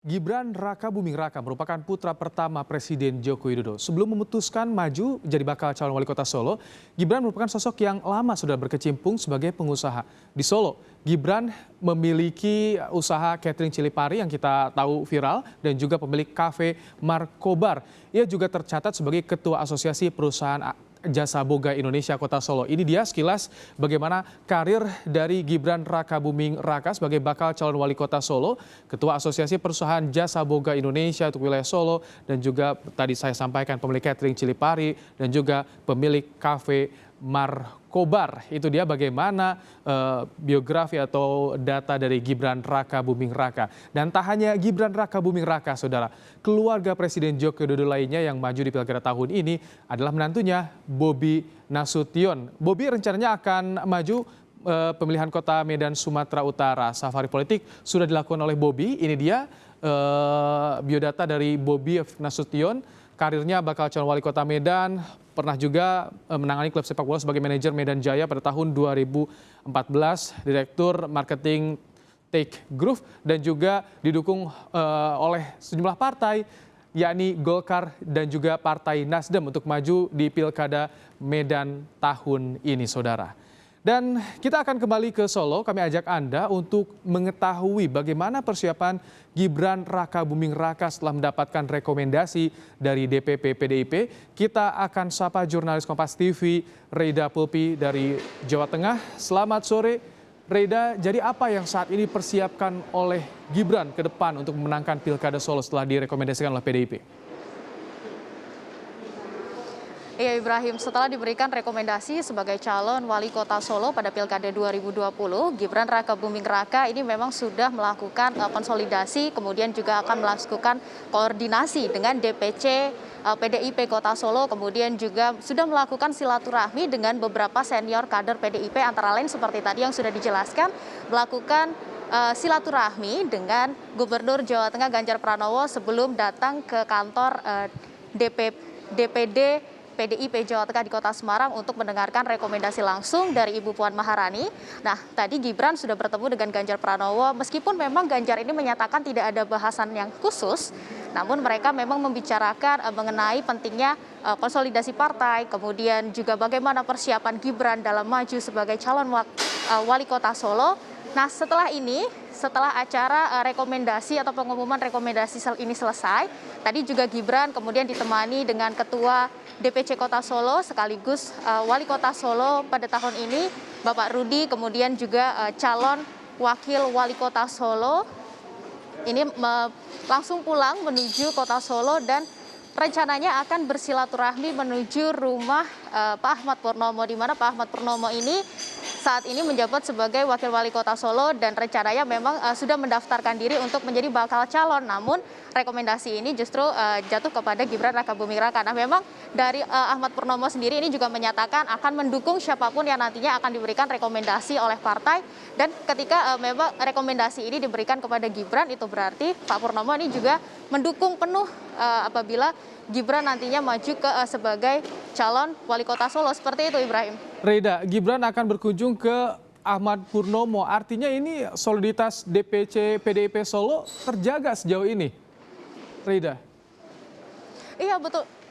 Gibran Rakabuming Raka merupakan putra pertama Presiden Joko Widodo. Sebelum memutuskan maju jadi bakal calon wali kota Solo, Gibran merupakan sosok yang lama sudah berkecimpung sebagai pengusaha. Di Solo, Gibran memiliki usaha catering cili pari yang kita tahu viral dan juga pemilik kafe Markobar. Ia juga tercatat sebagai ketua asosiasi perusahaan Jasa Boga Indonesia Kota Solo. Ini dia sekilas bagaimana karir dari Gibran Rakabuming Raka sebagai bakal calon wali kota Solo, Ketua Asosiasi Perusahaan Jasa Boga Indonesia untuk wilayah Solo, dan juga tadi saya sampaikan pemilik catering cili pari dan juga pemilik kafe Markobar. Itu dia bagaimana biografi atau data dari Gibran Rakabuming Raka. Dan tak hanya Gibran Rakabuming Raka, saudara, keluarga Presiden Joko Widodo lainnya yang maju di Pilkada tahun ini adalah menantunya Bobi Nasution. Bobi rencananya akan maju pemilihan kota Medan, Sumatera Utara. Safari politik sudah dilakukan oleh Bobi. Ini dia biodata dari Bobi Nasution. Karirnya bakal calon wali kota Medan, pernah juga menangani klub sepak bola sebagai manajer Medan Jaya pada tahun 2014, direktur marketing Take Groove, dan juga didukung oleh sejumlah partai, yakni Golkar dan juga Partai Nasdem untuk maju di Pilkada Medan tahun ini, saudara. Dan kita akan kembali ke Solo, kami ajak Anda untuk mengetahui bagaimana persiapan Gibran Rakabuming Raka setelah mendapatkan rekomendasi dari DPP PDIP. Kita akan sapa jurnalis Kompas TV, Reda Pulpi dari Jawa Tengah. Selamat sore, Reda. Jadi apa yang saat ini persiapkan oleh Gibran ke depan untuk memenangkan Pilkada Solo setelah direkomendasikan oleh PDIP? Iya Ibrahim, setelah diberikan rekomendasi sebagai calon wali kota Solo pada Pilkada 2020, Gibran Rakabuming Raka ini memang sudah melakukan konsolidasi, kemudian juga akan melakukan koordinasi dengan DPC PDIP Kota Solo, kemudian juga sudah melakukan silaturahmi dengan beberapa senior kader PDIP, antara lain seperti tadi yang sudah dijelaskan, melakukan silaturahmi dengan Gubernur Jawa Tengah Ganjar Pranowo sebelum datang ke kantor DPD PDIP Jawa Tengah di Kota Semarang untuk mendengarkan rekomendasi langsung dari Ibu Puan Maharani. Nah, tadi Gibran sudah bertemu dengan Ganjar Pranowo, meskipun memang Ganjar ini menyatakan tidak ada bahasan yang khusus, namun mereka memang membicarakan mengenai pentingnya konsolidasi partai, kemudian juga bagaimana persiapan Gibran dalam maju sebagai calon wali kota Solo. Nah, setelah acara rekomendasi atau pengumuman rekomendasi ini selesai, tadi juga Gibran kemudian ditemani dengan Ketua DPC Kota Solo sekaligus Wali Kota Solo pada tahun ini, Bapak Rudi, kemudian juga calon Wakil Wali Kota Solo ini langsung pulang menuju Kota Solo dan rencananya akan bersilaturahmi menuju rumah Pak Ahmad Purnomo, di mana Pak Ahmad Purnomo ini saat ini menjabat sebagai Wakil Wali Kota Solo dan rencananya memang sudah mendaftarkan diri untuk menjadi bakal calon. Namun rekomendasi ini justru jatuh kepada Gibran Rakabuming Raka. Nah, memang dari Ahmad Purnomo sendiri ini juga menyatakan akan mendukung siapapun yang nantinya akan diberikan rekomendasi oleh partai. Dan ketika memang rekomendasi ini diberikan kepada Gibran, itu berarti Pak Purnomo ini juga mendukung penuh apabila Gibran nantinya maju sebagai calon wali kota Solo. Seperti itu, Ibrahim. Reda, Gibran akan berkunjung ke Ahmad Purnomo. Artinya ini soliditas DPC PDIP Solo terjaga sejauh ini, Reda.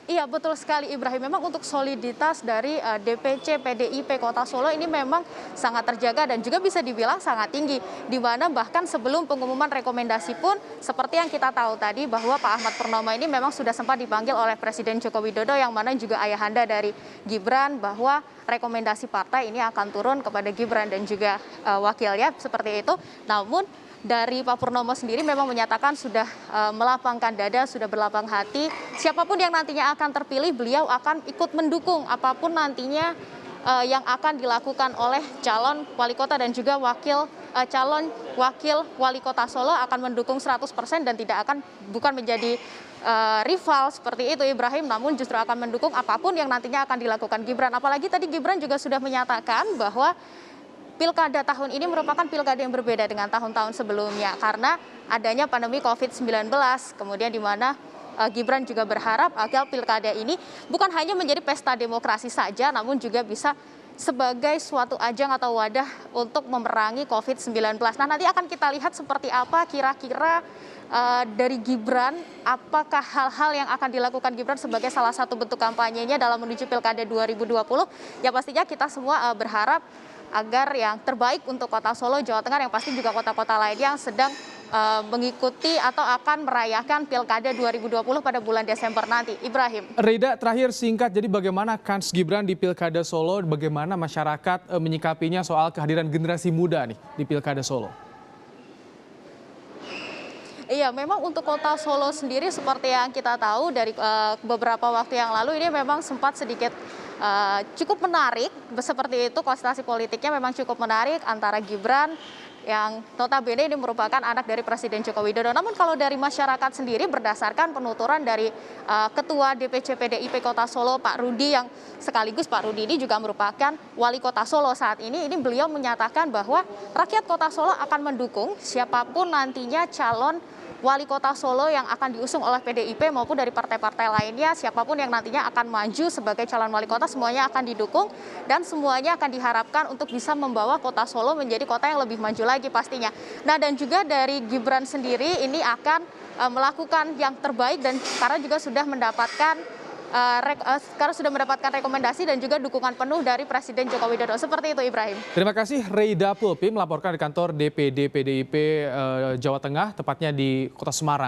Iya betul sekali Ibrahim. Memang untuk soliditas dari DPC PDIP Kota Solo ini memang sangat terjaga dan juga bisa dibilang sangat tinggi. Di mana bahkan sebelum pengumuman rekomendasi pun seperti yang kita tahu tadi bahwa Pak Ahmad Purnomo ini memang sudah sempat dipanggil oleh Presiden Joko Widodo yang mana juga ayahanda dari Gibran bahwa rekomendasi partai ini akan turun kepada Gibran dan juga wakilnya seperti itu. Namun dari Pak Purnomo sendiri memang menyatakan sudah melapangkan dada, sudah berlapang hati. Siapapun yang nantinya akan terpilih, beliau akan ikut mendukung apapun nantinya yang akan dilakukan oleh calon wali kota dan juga calon wakil wali kota Solo akan mendukung 100% dan bukan menjadi rival seperti itu Ibrahim, namun justru akan mendukung apapun yang nantinya akan dilakukan Gibran. Apalagi tadi Gibran juga sudah menyatakan bahwa Pilkada tahun ini merupakan pilkada yang berbeda dengan tahun-tahun sebelumnya karena adanya pandemi COVID-19, kemudian di mana Gibran juga berharap agar pilkada ini bukan hanya menjadi pesta demokrasi saja, namun juga bisa sebagai suatu ajang atau wadah untuk memerangi COVID-19. Nah, nanti akan kita lihat seperti apa kira-kira dari Gibran, apakah hal-hal yang akan dilakukan Gibran sebagai salah satu bentuk kampanyenya dalam menuju Pilkada 2020. Ya pastinya kita semua berharap agar yang terbaik untuk Kota Solo, Jawa Tengah, yang pasti juga kota-kota lainnya yang sedang mengikuti atau akan merayakan Pilkada 2020 pada bulan Desember nanti. Ibrahim. Reda, terakhir singkat, jadi bagaimana kans Gibran di Pilkada Solo, bagaimana masyarakat menyikapinya soal kehadiran generasi muda nih di Pilkada Solo? Iya, memang untuk Kota Solo sendiri seperti yang kita tahu dari beberapa waktu yang lalu ini memang sempat sedikit cukup menarik, seperti itu konstelasi politiknya memang cukup menarik antara Gibran yang notabene ini merupakan anak dari Presiden Joko Widodo. Namun kalau dari masyarakat sendiri berdasarkan penuturan dari Ketua DPC PDIP Kota Solo Pak Rudi, yang sekaligus Pak Rudi ini juga merupakan Wali Kota Solo saat ini beliau menyatakan bahwa rakyat Kota Solo akan mendukung siapapun nantinya calon Wali Kota Solo yang akan diusung oleh PDIP maupun dari partai-partai lainnya, siapapun yang nantinya akan maju sebagai calon wali kota, semuanya akan didukung dan semuanya akan diharapkan untuk bisa membawa Kota Solo menjadi kota yang lebih maju lagi pastinya. Nah, dan juga dari Gibran sendiri ini akan melakukan yang terbaik dan karena juga sudah mendapatkan rekomendasi dan juga dukungan penuh dari Presiden Joko Widodo. Seperti itu, Ibrahim. Terima kasih Reda Pulpi melaporkan di kantor DPD PDIP Jawa Tengah, tepatnya di Kota Semarang.